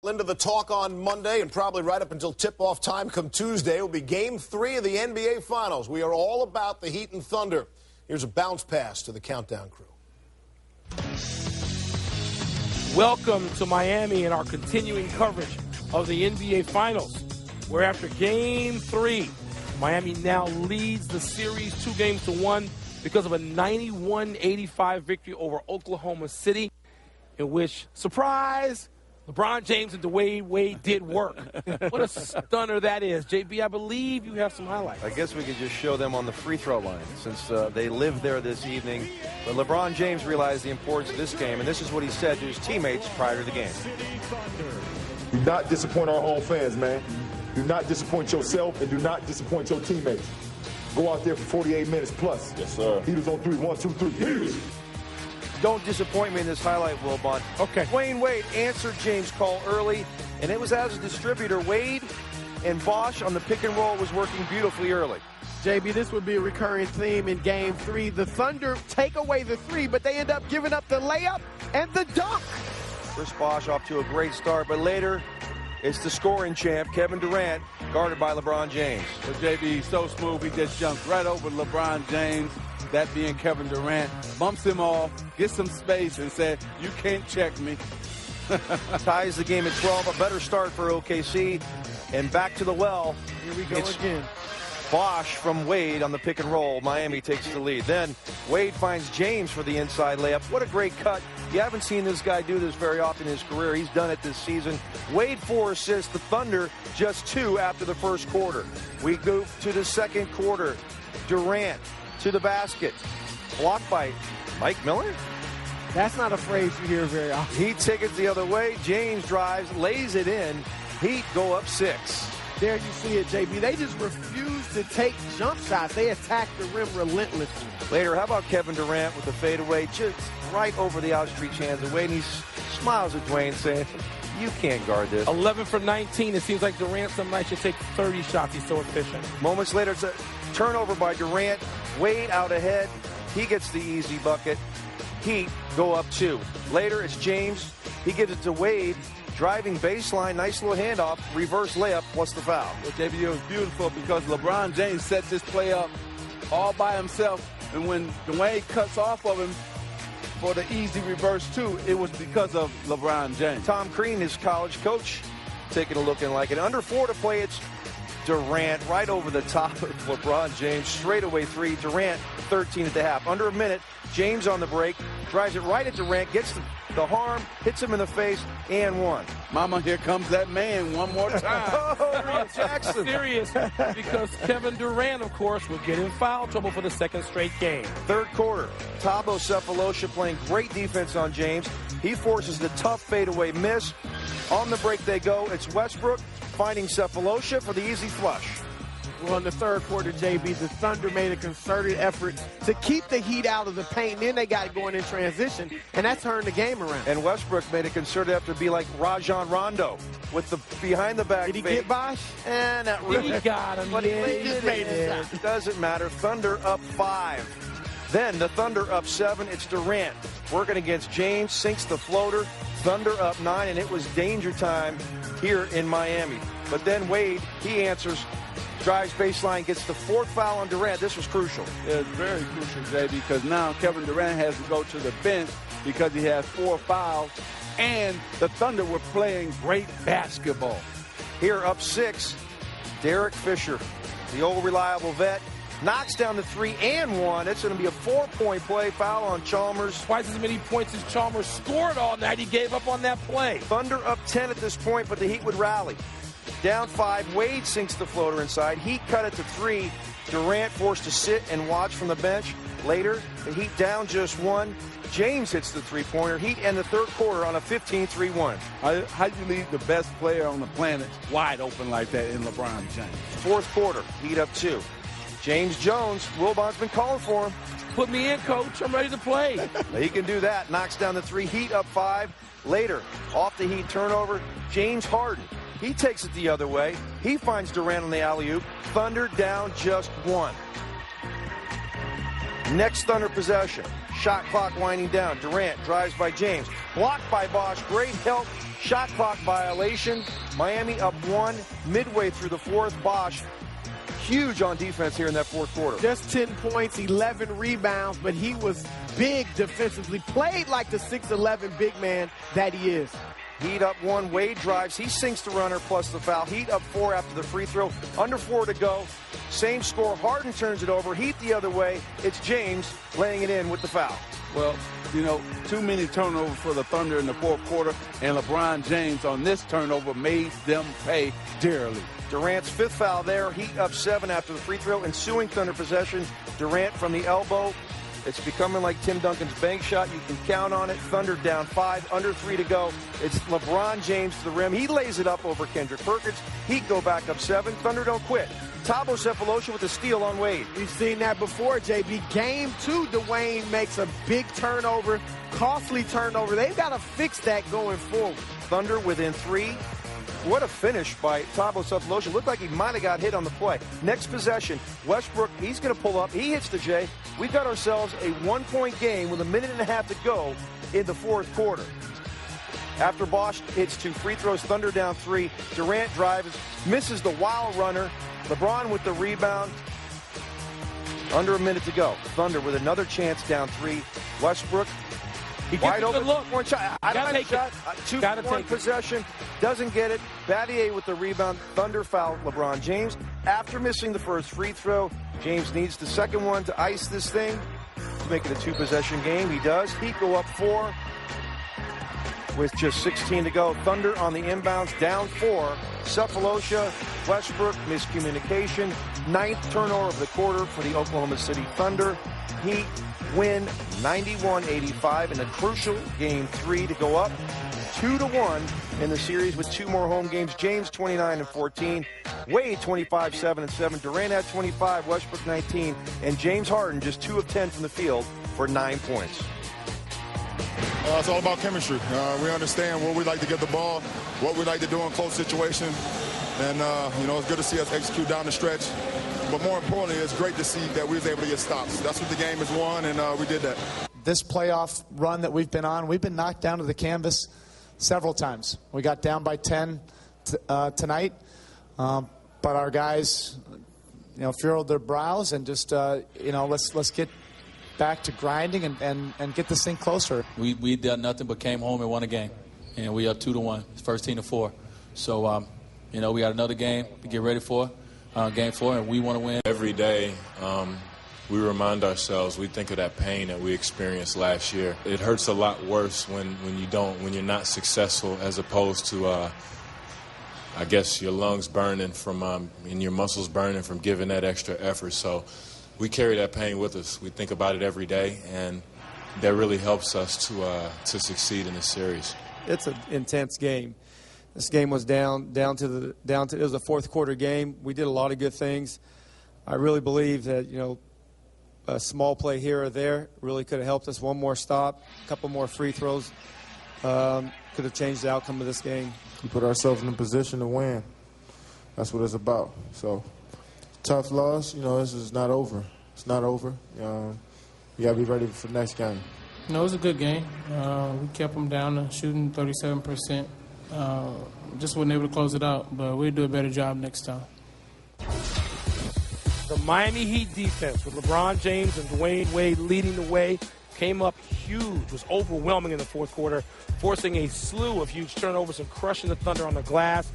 Into the talk on Monday and probably right up until tip-off time come Tuesday will be Game 3 of the NBA Finals. We are all about the Heat and Thunder. Here's a bounce pass to the Countdown crew. Welcome to Miami and our continuing coverage of the NBA Finals, where after Game 3, Miami now leads the series 2-1 because of a 91-85 victory over Oklahoma City, in which, surprise, LeBron James and Dwayne Wade did work. What a stunner that is. JB, I believe you have some highlights. I guess we could just show them on the free throw line since they live there this evening. But LeBron James realized the importance of this game, and this is what he said to his teammates prior to the game. Do not disappoint our home fans, man. Do not disappoint yourself and do not disappoint your teammates. Go out there for 48 minutes plus. Yes, sir. Heaters on 3. 1, 2, 3. Heaters. Don't disappoint me in this highlight, Wilbon. Okay. Dwayne Wade answered James' call early, and it was as a distributor. Wade and Bosch on the pick and roll was working beautifully early. JB, this would be a recurring theme in Game 3. The Thunder take away the 3, but they end up giving up the layup and the dunk. Chris Bosch off to a great start, but later it's the scoring champ, Kevin Durant, guarded by LeBron James. Well, JB, so smooth, he just jumps right over LeBron James. That being Kevin Durant, bumps him off, gets some space, and said, "You can't check me." Ties the game at 12. A better start for OKC. And back to the well. Here we go again. Bosch from Wade on the pick and roll. Miami takes the lead. Then Wade finds James for the inside layup. What a great cut. You haven't seen this guy do this very often in his career. He's done it this season. Wade 4 assists. The Thunder just 2 after the first quarter. We go to the second quarter. Durant to the basket. Blocked by Mike Miller. That's not a phrase you hear very often. Heat take it the other way. James drives, lays it in. Heat go up 6. There you see it, JB. They just refuse to take jump shots. They attack the rim relentlessly. Later, how about Kevin Durant with the fadeaway just right over the outstretched hands of Wade? And he smiles at Dwayne saying, "You can't guard this." 11 for 19. It seems like Durant some nights should take 30 shots. He's so efficient. Moments later, it's a turnover by Durant. Wade out ahead. He gets the easy bucket. Heat go up 2. Later, it's James. He gives it to Wade. Driving baseline, nice little handoff, reverse layup plus the foul. Well, JB, it was beautiful because LeBron James set this play up all by himself. And when Dwayne cuts off of him for the easy reverse 2, it was because of LeBron James. Tom Crean, his college coach, taking a look and like it. Under 4 to play, it's Durant right over the top of LeBron James. Straightaway 3. Durant 13 at the half. Under a minute, James on the break. Drives it right at Durant. Gets the harm. Hits him in the face. And 1. Mama, here comes that man one more time. Oh, Jackson. Serious, because Kevin Durant, of course, will get in foul trouble for the second straight game. Third quarter. Thabo Sefolosha playing great defense on James. He forces the tough fadeaway miss. On the break they go. It's Westbrook finding Sefolosha for the easy flush. Well, in the third quarter, JB, the Thunder made a concerted effort to keep the Heat out of the paint. Then they got going in transition, and that turned the game around. And Westbrook made a concerted effort to be like Rajon Rondo with the behind-the-back Did he fade. get Bosch? And not really. He got him. But Yeah, he just made it. It doesn't matter. Thunder up 5. Then the Thunder up 7. It's Durant working against James, sinks the floater. Thunder up 9, and it was danger time here in Miami. But then Wade, he answers, drives baseline, gets the 4th foul on Durant. This was crucial. It was very crucial, JB, because now Kevin Durant has to go to the bench because he has 4 fouls, and the Thunder were playing great basketball. Here up 6, Derek Fisher, the old reliable vet, knocks down the 3 and 1. It's going to be a 4-point play. Foul on Chalmers. Twice as many points as Chalmers scored all night. He gave up on that play. Thunder up 10 at this point, but the Heat would rally. Down 5, Wade sinks the floater inside. Heat cut it to 3. Durant forced to sit and watch from the bench. Later, the Heat down just 1. James hits the 3-pointer. Heat end the third quarter on a 15-3-1. How do you leave the best player on the planet wide open like that in LeBron James? Fourth quarter, Heat up 2. James Jones, Wilbon's been calling for him. Put me in, coach. I'm ready to play. He can do that. Knocks down the 3. Heat up 5. Later, off the Heat turnover, James Harden. He takes it the other way. He finds Durant on the alley-oop. Thunder down just 1. Next Thunder possession. Shot clock winding down. Durant drives by James. Blocked by Bosch. Great help Shot clock violation. Miami up 1 midway through the fourth. Bosch, huge on defense here in that fourth quarter. Just 10 points, 11 rebounds, but he was big defensively. Played like the 6'11" big man that he is. Heat up 1. Wade drives. He sinks the runner plus the foul. Heat up 4 after the free throw. Under 4 to go. Same score. Harden turns it over. Heat the other way. It's James laying it in with the foul. Well, you know, too many turnovers for the Thunder in the fourth quarter, and LeBron James on this turnover made them pay dearly. Durant's 5th foul there. Heat up 7 after the free throw. Ensuing Thunder possession. Durant from the elbow. It's becoming like Tim Duncan's bank shot. You can count on it. Thunder down 5, under 3 to go. It's LeBron James to the rim. He lays it up over Kendrick Perkins. Heat go back up 7. Thunder don't quit. Thabo Sefolosha with a steal on Wade. We've seen that before, JB. Game 2, Dwayne makes a big turnover, costly turnover. They've got to fix that going forward. Thunder within 3. What a finish by Thabo Sefolosha. Looked like he might have got hit on the play. Next possession, Westbrook, he's going to pull up. He hits the J. We've got ourselves a 1-point game with 1.5 minutes to go in the fourth quarter. After Bosch hits 2 free throws, Thunder down 3. Durant drives, misses the wild runner. LeBron with the rebound. Under 1 minute to go. Thunder with another chance down 3. Westbrook. He Wide gets a open. good look. One shot. I don't take shot. it. Gotta take possession. Doesn't get it. Battier with the rebound. Thunder fouled LeBron James. After missing the first free throw, James needs the second one to ice this thing, to make it a 2-possession game. He does. Heat go up 4 with just 16 to go. Thunder on the inbounds, down 4. Sefolosha, Westbrook, miscommunication. 9th turnover of the quarter for the Oklahoma City Thunder. Heat win 91-85 in a crucial game 3 to go up 2-1 in the series with 2 more home games. James 29 and 14, Wade 25, 7 and 7, Durant had 25, Westbrook 19, and James Harden just 2 of 10 from the field for 9 points. It's all about chemistry. We understand where we like to get the ball, what we like to do in close situations, and you know, it's good to see us execute down the stretch. But more importantly, it's great to see that we was able to get stops. That's what the game has won, and we did that. This playoff run that we've been on, we've been knocked down to the canvas several times. We got down by 10 tonight, but our guys, you know, furrowed their brows and just, you know, let's get back to grinding and get this thing closer. We did nothing but came home and won a game, and we up 2-1, first team to 4. So, you know, we got another game to get ready for. Game 4, and we want to win. Every day, we remind ourselves, we think of that pain that we experienced last year. It hurts a lot worse when you're not successful, as opposed to, I guess, your lungs burning from, and your muscles burning from giving that extra effort. So we carry that pain with us. We think about it every day, and that really helps us to succeed in this series. It's an intense game. This game was down to it was a fourth quarter game. We did a lot of good things. I really believe that, you know, a small play here or there really could have helped us. One more stop, a couple more free throws could have changed the outcome of this game. We put ourselves in a position to win. That's what it's about. So, tough loss. You know, this is not over. It's not over. You got to be ready for the next game. No, it was a good game. We kept them down to shooting 37%. Just wasn't able to close it out, but we'll do a better job next time. The Miami Heat defense with LeBron James and Dwayne Wade leading the way came up huge, was overwhelming in the fourth quarter, forcing a slew of huge turnovers and crushing the Thunder on the glass.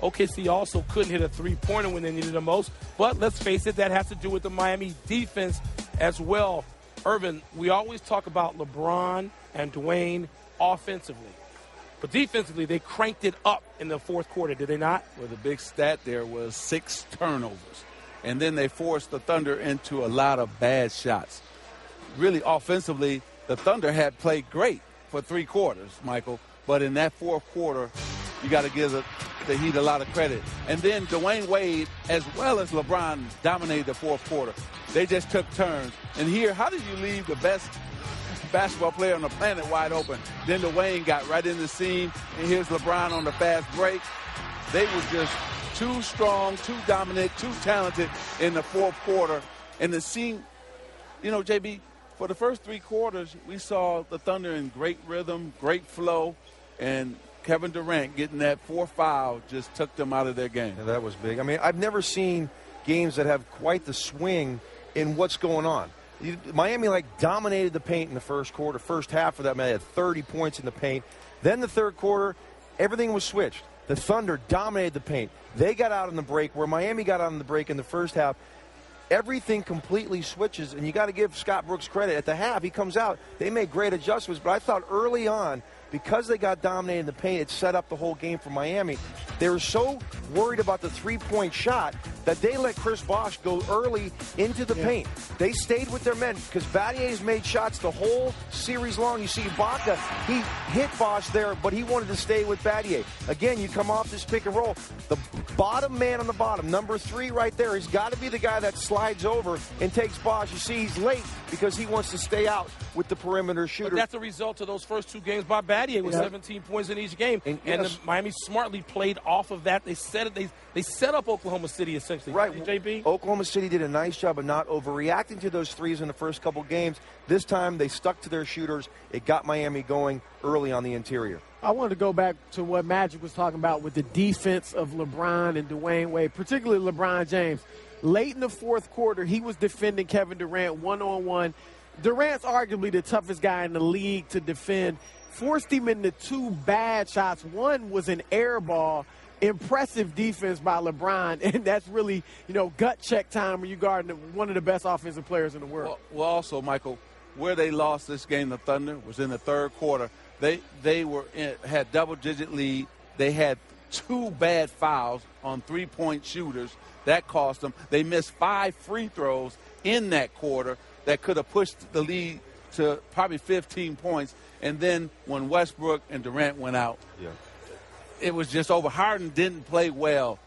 OKC also couldn't hit a three-pointer when they needed it most, but let's face it, that has to do with the Miami defense as well. Irvin, we always talk about LeBron and Dwayne offensively. But defensively, they cranked it up in the fourth quarter, did they not? Well, the big stat there was 6 turnovers. And then they forced the Thunder into a lot of bad shots. Really, offensively, the Thunder had played great for 3 quarters, Michael. But in that fourth quarter, you got to give the Heat a lot of credit. And then Dwayne Wade, as well as LeBron, dominated the fourth quarter. They just took turns. And here, how do you leave the best basketball player on the planet wide open? Then Dwayne got right in the seam, and here's LeBron on the fast break. They were just too strong, too dominant, too talented in the fourth quarter. And the scene, you know, JB, for the first 3 quarters, we saw the Thunder in great rhythm, great flow, and Kevin Durant getting that 4th foul just took them out of their game. Yeah, that was big. I mean, I've never seen games that have quite the swing in what's going on. Miami dominated the paint in the first quarter. First half of that, man, they had 30 points in the paint. Then the third quarter, everything was switched. The Thunder dominated the paint. They got out on the break where Miami got out on the break in the first half. Everything completely switches, and you got to give Scott Brooks credit. At the half, he comes out. They made great adjustments, but I thought early on, because they got dominated in the paint, it set up the whole game for Miami. They were so worried about the three-point shot that they let Chris Bosh go early into the paint. They stayed with their men because Battier's made shots the whole series long. You see Ibaka, he hit Bosh there, but he wanted to stay with Battier. Again, you come off this pick and roll. The bottom man on the bottom, number 3 right there, he's got to be the guy that slides over and takes Bosh. You see he's late because he wants to stay out with the perimeter shooter. But that's a result of those first 2 games by Battier with 17 points in each game. And Miami smartly played off of that. They set it. They set up Oklahoma City essentially. Right, JB? Oklahoma City did a nice job of not overreacting to those threes in the first couple games. This time they stuck to their shooters. It got Miami going early on the interior. I wanted to go back to what Magic was talking about with the defense of LeBron and Dwayne Wade, particularly LeBron James. Late in the fourth quarter, he was defending Kevin Durant one-on-one. Durant's arguably the toughest guy in the league to defend. Forced him into 2 bad shots. One was an air ball. Impressive defense by LeBron, and that's really, gut check time when you guard one of the best offensive players in the world. Well, also, Michael, where they lost this game, the Thunder, was in the third quarter. They had double-digit lead. They had 2 bad fouls on 3-point shooters. That cost them. They missed 5 free throws in that quarter that could have pushed the lead to probably 15 points. And then when Westbrook and Durant went out, it was just over. Harden didn't play well.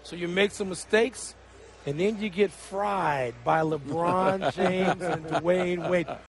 So you make some mistakes, and then you get fried by LeBron James and Dwayne Wade.